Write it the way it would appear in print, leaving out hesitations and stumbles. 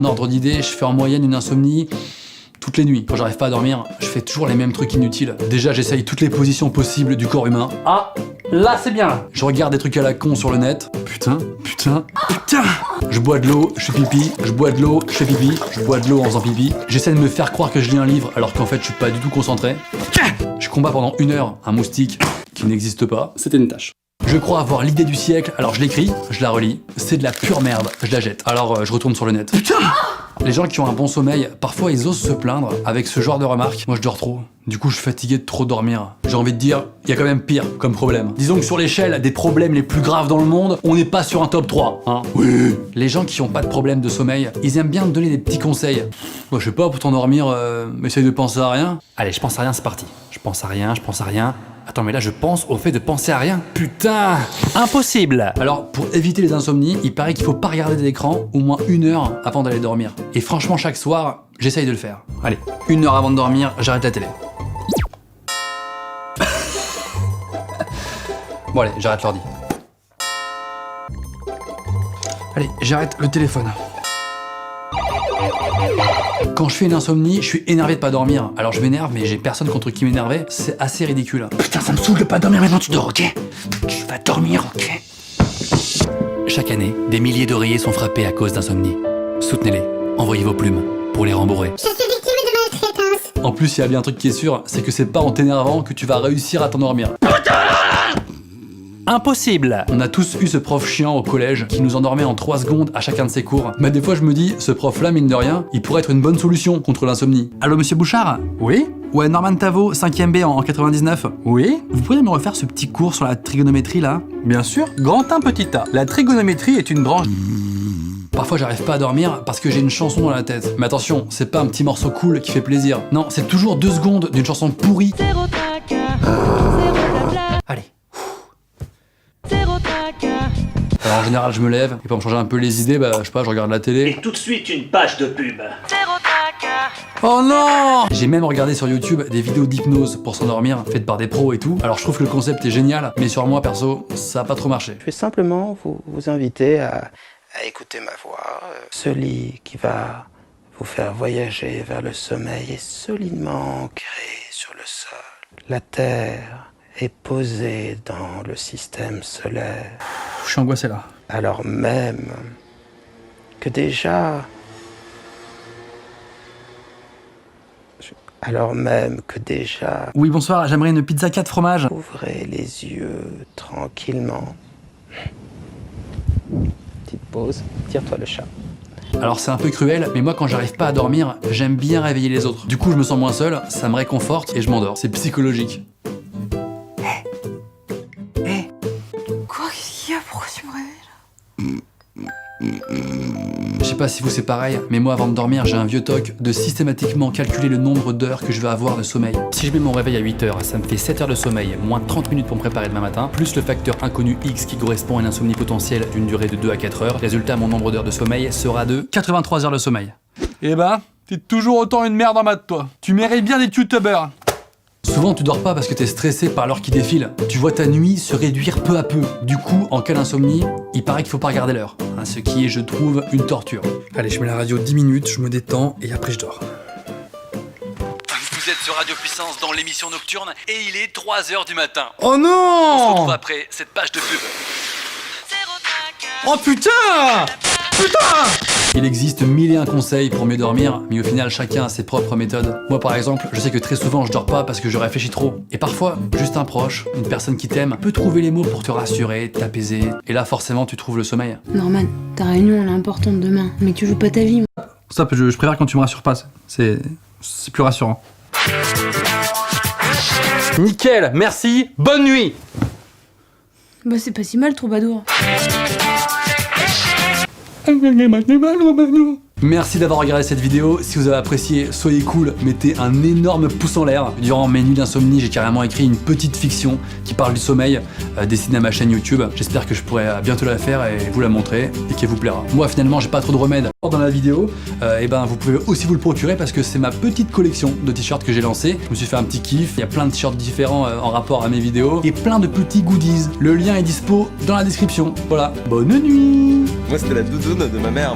Un ordre d'idée, je fais en moyenne une insomnie toutes les nuits. Quand j'arrive pas à dormir, je fais toujours les mêmes trucs inutiles. Déjà, j'essaye toutes les positions possibles du corps humain. Ah, là c'est bien là. Je regarde des trucs à la con sur le net. Putain. Je bois de l'eau, je fais pipi, je bois de l'eau, je fais pipi, je bois de l'eau en faisant pipi. J'essaie de me faire croire que je lis un livre alors qu'en fait je suis pas du tout concentré. Je combats pendant 1 heure un moustique qui n'existe pas. C'était une tâche. Je crois avoir l'idée du siècle, alors je l'écris, je la relis. C'est de la pure merde, je la jette. Alors je retourne sur le net. Putain! Les gens qui ont un bon sommeil, parfois ils osent se plaindre avec ce genre de remarques. Moi je dors trop. Du coup je suis fatigué de trop dormir. J'ai envie de dire, il y a quand même pire comme problème. Disons que sur l'échelle des problèmes les plus graves dans le monde, on n'est pas sur un top 3, hein. Oui. Les gens qui ont pas de problème de sommeil, ils aiment bien te donner des petits conseils. Moi je sais pas, pour t'endormir, essaye de penser à rien. Allez, je pense à rien, c'est parti. Je pense à rien. Attends, mais là je pense au fait de penser à rien. Putain! Impossible! Alors, pour éviter les insomnies, il paraît qu'il faut pas regarder d'écran au moins 1 heure avant d'aller dormir. Et franchement, chaque soir, j'essaye de le faire. Allez, 1 heure avant de dormir, j'arrête la télé. Bon allez, j'arrête l'ordi. Allez, j'arrête le téléphone. Quand je fais une insomnie, je suis énervé de pas dormir. Alors je m'énerve, mais j'ai personne contre qui m'énerver. C'est assez ridicule. Putain, ça me saoule de pas dormir, maintenant tu dors, ok? Tu vas dormir, ok? Chaque année, des milliers d'oreillers sont frappés à cause d'insomnie. Soutenez-les, envoyez vos plumes pour les rembourrer. Je suis victime de maltraitance. En plus, il y a bien un truc qui est sûr, c'est que c'est pas en t'énervant que tu vas réussir à t'endormir. Impossible! On a tous eu ce prof chiant au collège qui nous endormait en 3 secondes à chacun de ses cours. Mais des fois je me dis, ce prof-là, mine de rien, il pourrait être une bonne solution contre l'insomnie. Allô monsieur Bouchard? Oui? Ouais, Norman Tavo, 5ème B en 99. Oui? Vous pourriez me refaire ce petit cours sur la trigonométrie là? Bien sûr, grand 1 petit a. La trigonométrie est une branche... Parfois j'arrive pas à dormir parce que j'ai une chanson dans la tête. Mais attention, c'est pas un petit morceau cool qui fait plaisir. Non, c'est toujours 2 secondes d'une chanson pourrie. Zéro tracas, zéro blabla, Allez. zéro tracas. Alors en général je me lève et pour me changer un peu les idées, bah je sais pas, je regarde la télé. Et tout de suite une page de pub. Zéro tracas. Oh non! J'ai même regardé sur YouTube des vidéos d'hypnose pour s'endormir, faites par des pros et tout. Alors je trouve que le concept est génial, mais sur moi perso, ça a pas trop marché. Je vais simplement vous inviter à écouter ma voix. Ce lit qui va vous faire voyager vers le sommeil est solidement ancré sur le sol. La Terre est posée dans le système solaire. Je suis angoissé là. Alors même que déjà... Oui bonsoir, j'aimerais une pizza 4 fromages. Ouvrez les yeux tranquillement. Petite pause, tire-toi le chat. Alors c'est un peu cruel, mais moi quand j'arrive pas à dormir, j'aime bien réveiller les autres. Du coup je me sens moins seul, ça me réconforte et je m'endors. C'est psychologique. Quoi? Qu'est-ce qu'il y a? Pourquoi tu me réveilles là? Je sais pas si vous c'est pareil, mais moi avant de dormir j'ai un vieux toc de systématiquement calculer le nombre d'heures que je vais avoir de sommeil. Si je mets mon réveil à 8h, ça me fait 7 heures de sommeil, moins 30 minutes pour me préparer demain matin, plus le facteur inconnu X qui correspond à une insomnie potentielle d'une durée de 2 à 4 heures. Résultat, mon nombre d'heures de sommeil sera de 83 heures de sommeil. Eh bah, t'es toujours autant une merde en maths toi. Tu mérites bien des youtubeurs. Souvent, tu dors pas parce que t'es stressé par l'heure qui défile. Tu vois ta nuit se réduire peu à peu. Du coup, en cas d'insomnie, il paraît qu'il faut pas regarder l'heure. Hein, ce qui est, je trouve, une torture. Allez, je mets la radio 10 minutes, je me détends et après je dors. Vous êtes sur Radio Puissance dans l'émission nocturne et il est 3h du matin. Oh non! On se retrouve après cette page de pub. Zéro tracas. Oh putain! Putain! Il existe 1001 conseils pour mieux dormir, mais au final chacun a ses propres méthodes. Moi par exemple, je sais que très souvent je dors pas parce que je réfléchis trop. Et parfois, juste un proche, une personne qui t'aime, peut trouver les mots pour te rassurer, t'apaiser. Et là forcément tu trouves le sommeil. Norman, ta réunion elle est importante demain, mais tu joues pas ta vie. Stop, je préfère quand tu me rassures pas, c'est plus rassurant. Nickel, merci, bonne nuit! Bah c'est pas si mal, troubadour. Merci d'avoir regardé cette vidéo. Si vous avez apprécié, soyez cool, mettez un énorme pouce en l'air. Durant mes nuits d'insomnie, j'ai carrément écrit une petite fiction qui parle du sommeil, destinée à ma chaîne YouTube. J'espère que je pourrai bientôt la faire et vous la montrer et qu'elle vous plaira. Moi finalement, j'ai pas trop de remèdes dans la vidéo. Et ben vous pouvez aussi vous le procurer parce que c'est ma petite collection de t-shirts que j'ai lancé. Je me suis fait un petit kiff. Il y a plein de t-shirts différents en rapport à mes vidéos et plein de petits goodies. Le lien est dispo dans la description. Voilà. Bonne nuit. Moi c'était la doudoune de ma mère.